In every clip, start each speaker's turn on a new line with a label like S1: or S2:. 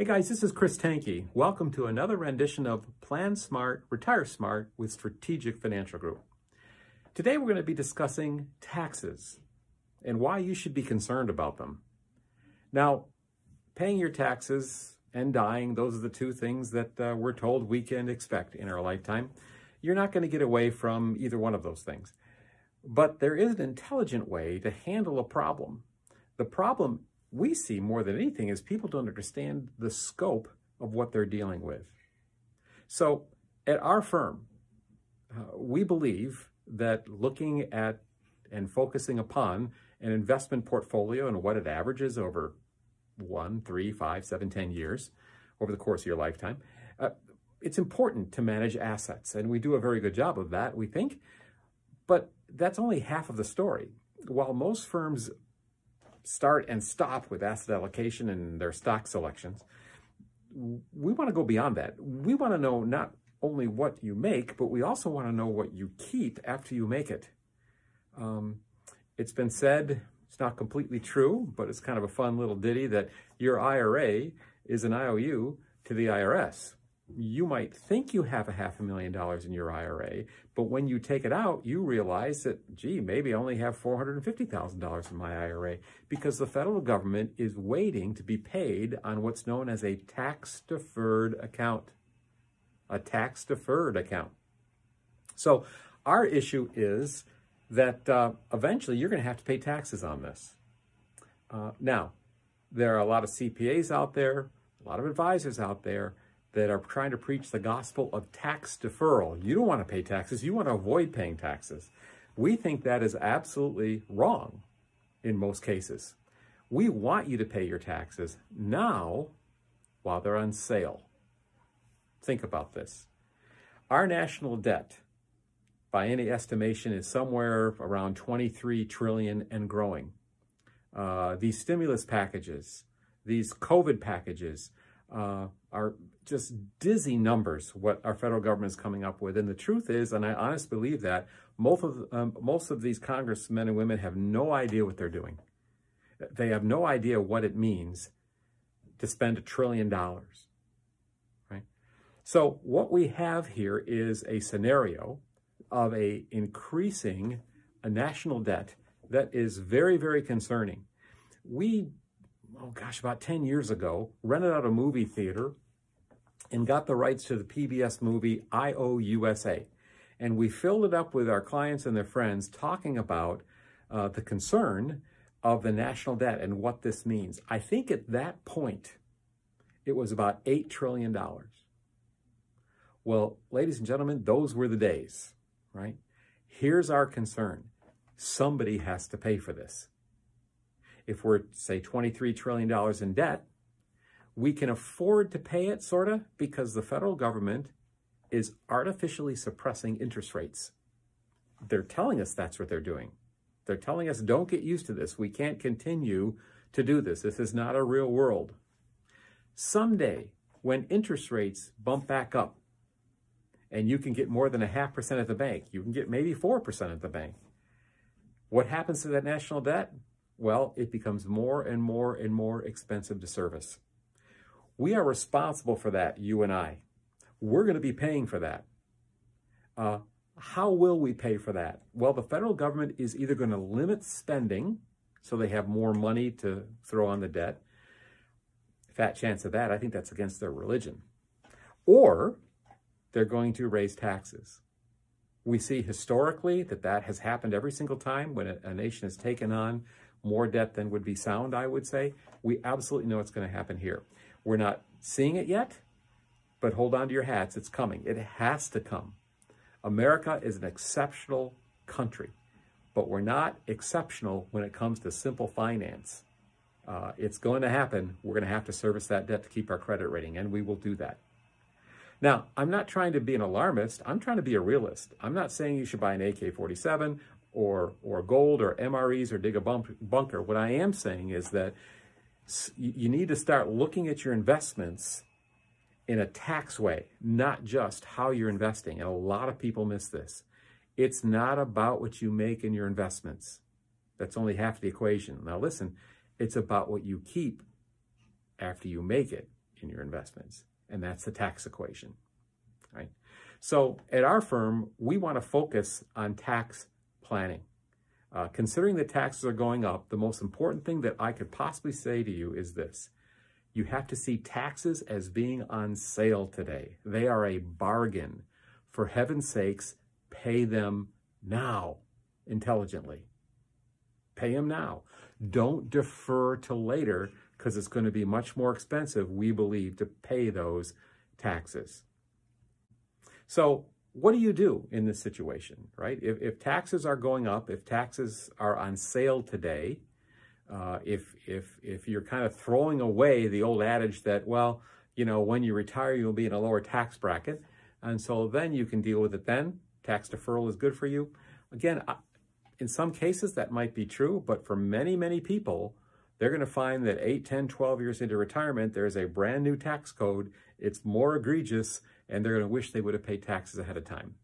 S1: Hey guys, this is Chris Tanke. Welcome to another rendition of Plan Smart, Retire Smart with Strategic Financial Group. Today we're going to be discussing taxes and why you should be concerned about them. Now, paying your taxes and dying, those are the two things that we're told we can expect in our lifetime. You're not going to get away from either one of those things. But there is an intelligent way to handle a problem. The problem we see more than anything is people don't understand the scope of what they're dealing with. So at our firm, we believe that looking at and focusing upon an investment portfolio and what it averages over 1, 3, 5, 7, 10 years over the course of your lifetime, it's important to manage assets. And we do a very good job of that, we think. But that's only half of the story. While most firms start and stop with asset allocation and their stock selections, we want to go beyond that. We want to know not only what you make, but we also want to know what you keep after you make it. It's been said, it's not completely true, but it's kind of a fun little ditty, that your IRA is an IOU to the IRS. You might think you have $500,000 in your IRA, but when you take it out, you realize that, gee, maybe I only have $450,000 in my IRA, because the federal government is waiting to be paid on what's known as a tax-deferred account. A tax-deferred account. So our issue is that eventually you're going to have to pay taxes on this. Now, there are a lot of CPAs out there, a lot of advisors out there that are trying to preach the gospel of tax deferral. You don't want to pay taxes. You want to avoid paying taxes. We think that is absolutely wrong in most cases. We want you to pay your taxes now while they're on sale. Think about this. Our national debt, by any estimation, is somewhere around 23 trillion and growing. These stimulus packages, these COVID packages, are just dizzy numbers what our federal government is coming up with. And the truth is, and I honestly believe that, most of these congressmen and women have no idea what they're doing. They have no idea what it means to spend $1 trillion, right? So what we have here is a scenario of a increasing national debt that is very, very concerning. We, about 10 years ago, rented out a movie theater and got the rights to the PBS movie IOUSA. And we filled it up with our clients and their friends talking about the concern of the national debt and what this means. I think at that point, it was about $8 trillion. Well, ladies and gentlemen, those were the days, right? Here's our concern. Somebody has to pay for this. If we're, say, $23 trillion in debt, we can afford to pay it, sort of, because the federal government is artificially suppressing interest rates. They're telling us that's what they're doing. They're telling us, don't get used to this. We can't continue to do this. This is not a real world. Someday, when interest rates bump back up, and you can get more than 0.5% at the bank, you can get maybe 4% at the bank, what happens to that national debt? Well, it becomes more and more and more expensive to service. We are responsible for that, you and I. We're going to be paying for that. How will we pay for that? Well, the federal government is either going to limit spending so they have more money to throw on the debt. Fat chance of that. I think that's against their religion. Or they're going to raise taxes. We see historically that has happened every single time when a nation has taken on more debt than would be sound, I would say. We absolutely know it's going to happen here. We're not seeing it yet, but hold on to your hats. It's coming. It has to come. America is an exceptional country, but we're not exceptional when it comes to simple finance. It's going to happen. We're going to have to service that debt to keep our credit rating, and we will do that. Now, I'm not trying to be an alarmist. I'm trying to be a realist. I'm not saying you should buy an AK-47 or gold or MREs or dig a bunker. What I am saying is that you need to start looking at your investments in a tax way, not just how you're investing. And a lot of people miss this. It's not about what you make in your investments. That's only half the equation. Now listen, it's about what you keep after you make it. in your investments. And that's the tax equation, right? So at our firm, we want to focus on tax planning. Considering that taxes are going up, the most important thing that I could possibly say to you is this. You have to see taxes as being on sale today. They are a bargain. For heaven's sakes, pay them now intelligently. Pay them now. Don't defer till later, because it's going to be much more expensive, we believe, to pay those taxes. So what do you do in this situation, right? If taxes are going up, if taxes are on sale today, if you're kind of throwing away the old adage that, well, you know, when you retire, you'll be in a lower tax bracket, and so then you can deal with it then. Tax deferral is good for you. Again, in some cases that might be true, but for many, many people, they're going to find that 8, 10, 12 years into retirement, there's a brand new tax code. It's more egregious, and they're going to wish they would have paid taxes ahead of time.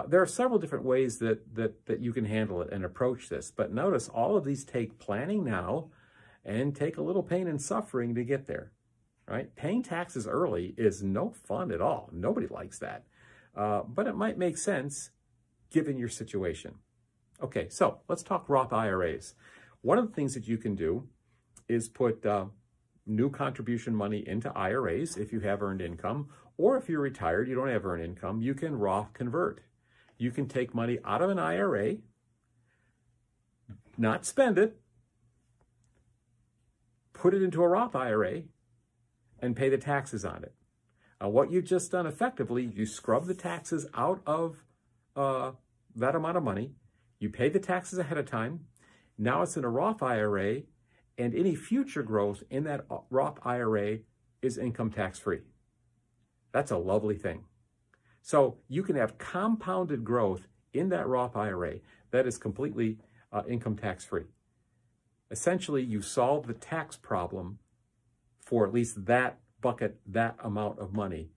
S1: There are several different ways that you can handle it and approach this. But notice all of these take planning now and take a little pain and suffering to get there, right? Paying taxes early is no fun at all. Nobody likes that. But it might make sense given your situation. Okay, so let's talk Roth IRAs. One of the things that you can do is put new contribution money into IRAs if you have earned income, or if you're retired, you don't have earned income, you can Roth convert. You can take money out of an IRA, not spend it, put it into a Roth IRA, and pay the taxes on it. What you've just done effectively, you scrub the taxes out of that amount of money, you pay the taxes ahead of time, now it's in a Roth IRA, and any future growth in that Roth IRA is income tax-free. That's a lovely thing. So you can have compounded growth in that Roth IRA that is completely income tax-free. Essentially, you solve the tax problem for at least that bucket, that amount of money.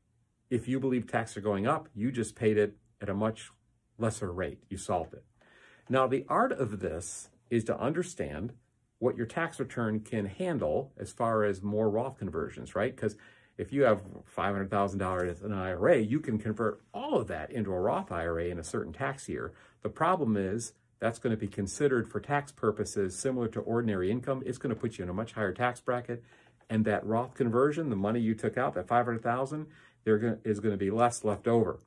S1: If you believe taxes are going up, you just paid it at a much lesser rate. You solved it. Now, the art of this is to understand what your tax return can handle as far as more Roth conversions, right? Because if you have $500,000 in an IRA, you can convert all of that into a Roth IRA in a certain tax year. The problem is that's going to be considered for tax purposes similar to ordinary income. It's going to put you in a much higher tax bracket. And that Roth conversion, the money you took out, that $500,000, there is going to be less left over.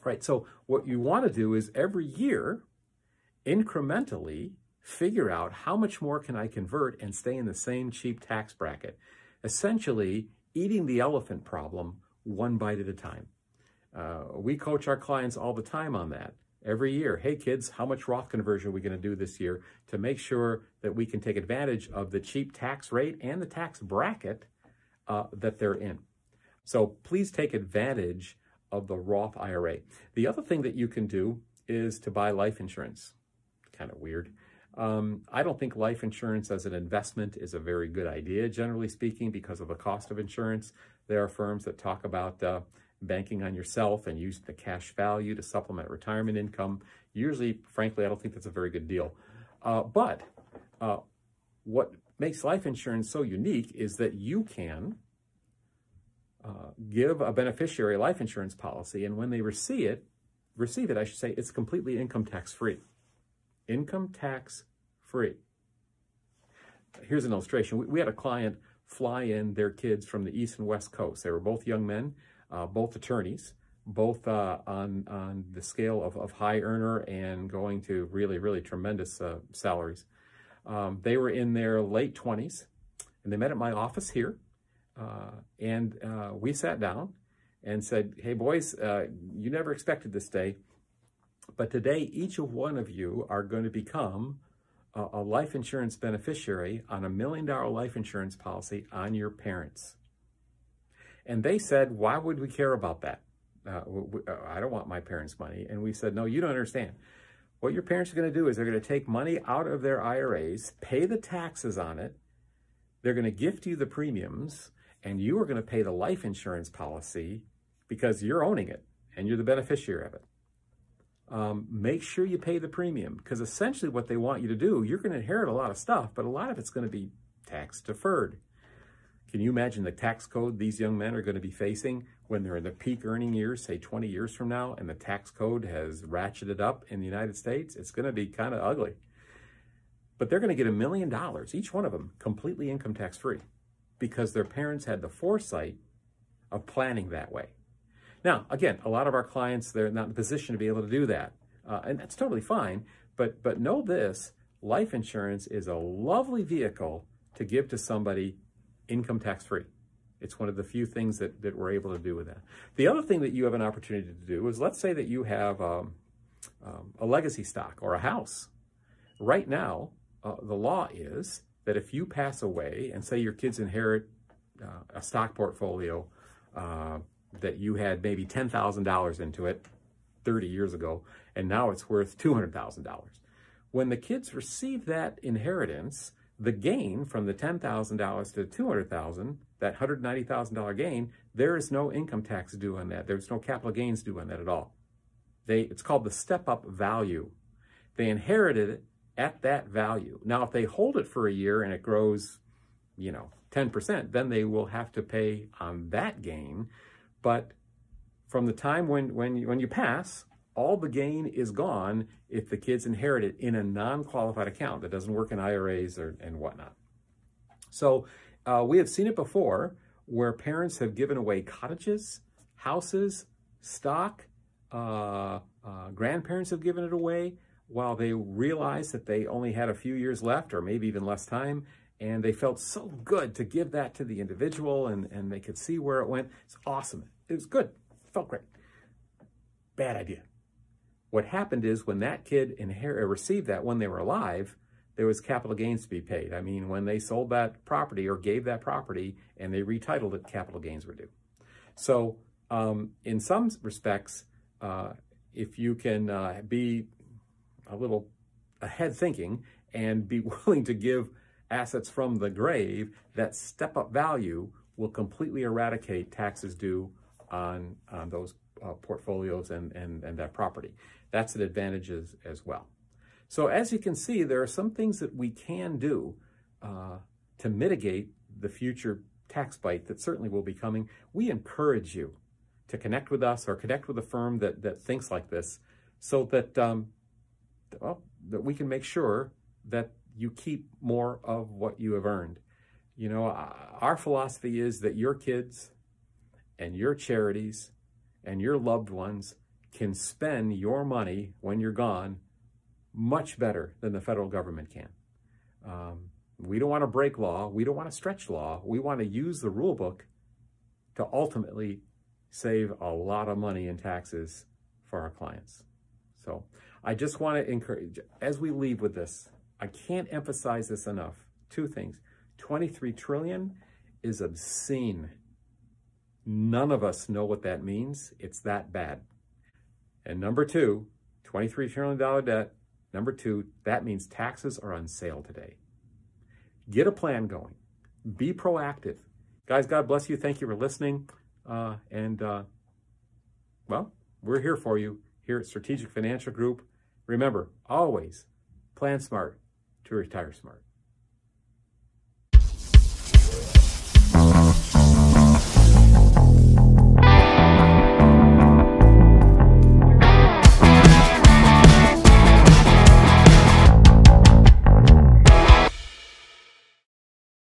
S1: Right? So what you want to do is every year, incrementally, figure out how much more can I convert and stay in the same cheap tax bracket. Essentially, eating the elephant problem one bite at a time. We coach our clients all the time on that. Every year, hey kids, how much Roth conversion are we going to do this year to make sure that we can take advantage of the cheap tax rate and the tax bracket that they're in. So please take advantage of the Roth IRA. The other thing that you can do is to buy life insurance. Kind of weird. I don't think life insurance as an investment is a very good idea, generally speaking, because of the cost of insurance. There are firms that talk about banking on yourself and using the cash value to supplement retirement income. Usually, frankly, I don't think that's a very good deal. But what makes life insurance so unique is that you can give a beneficiary a life insurance policy, and when they receive it, it's completely income tax-free. Income tax-free. Here's an illustration. We had a client fly in their kids from the East and West Coast. They were both young men, both attorneys, both on the scale of high earner and going to really, really tremendous salaries. They were in their late 20s, and they met at my office here, and we sat down and said, hey, boys, you never expected this day. But today, each one of you are going to become a life insurance beneficiary on a $1 million life insurance policy on your parents. And they said, why would we care about that? I don't want my parents' money. And we said, no, you don't understand. What your parents are going to do is they're going to take money out of their IRAs, pay the taxes on it. They're going to gift you the premiums, and you are going to pay the life insurance policy because you're owning it and you're the beneficiary of it. Make sure you pay the premium, because essentially what they want you to do, you're going to inherit a lot of stuff, but a lot of it's going to be tax deferred. Can you imagine the tax code these young men are going to be facing when they're in the peak earning years, say 20 years from now, and the tax code has ratcheted up in the United States? It's going to be kind of ugly. But they're going to get $1 million, each one of them, completely income tax free, because their parents had the foresight of planning that way. Now, again, a lot of our clients, they're not in a position to be able to do that. And that's totally fine. But know this, life insurance is a lovely vehicle to give to somebody income tax free. It's one of the few things that we're able to do with that. The other thing that you have an opportunity to do is, let's say that you have a legacy stock or a house. Right now, the law is that if you pass away and say your kids inherit a stock portfolio that you had maybe $10,000 into it 30 years ago, and now it's worth $200,000. When the kids receive that inheritance, the gain from the $10,000 to $200,000, that $190,000 gain, there is no income tax due on that. There's no capital gains due on that at all. It's called the step-up value. They inherited it at that value. Now, if they hold it for a year and it grows, 10%, then they will have to pay on that gain. But from the time when you pass, all the gain is gone if the kids inherit it in a non-qualified account that doesn't work in IRAs and whatnot. So we have seen it before where parents have given away cottages, houses, stock. Grandparents have given it away while they realized that they only had a few years left or maybe even less time. And they felt so good to give that to the individual, and they could see where it went. It's awesome. It was good. It felt great. Bad idea. What happened is when that kid received that when they were alive, there was capital gains to be paid. I mean, when they sold that property or gave that property and they retitled it, capital gains were due. So in some respects, if you can be a little ahead thinking and be willing to give assets from the grave, that step-up value will completely eradicate taxes due on those portfolios and that property. That's an advantage as well. So as you can see, there are some things that we can do to mitigate the future tax bite that certainly will be coming. We encourage you to connect with us or connect with a firm that thinks like this, so that, that we can make sure that you keep more of what you have earned. Our philosophy is that your kids and your charities and your loved ones can spend your money when you're gone much better than the federal government can. We don't want to break law. We don't want to stretch law. We want to use the rule book to ultimately save a lot of money in taxes for our clients. So I just want to encourage, as we leave with this, I can't emphasize this enough. Two things. 23 trillion is obscene. None of us know what that means. It's that bad. And number two, $23 trillion debt. Number two, that means taxes are on sale today. Get a plan going. Be proactive. Guys, God bless you. Thank you for listening. Well, we're here for you here at Strategic Financial Group. Remember, always plan smart to retire smart.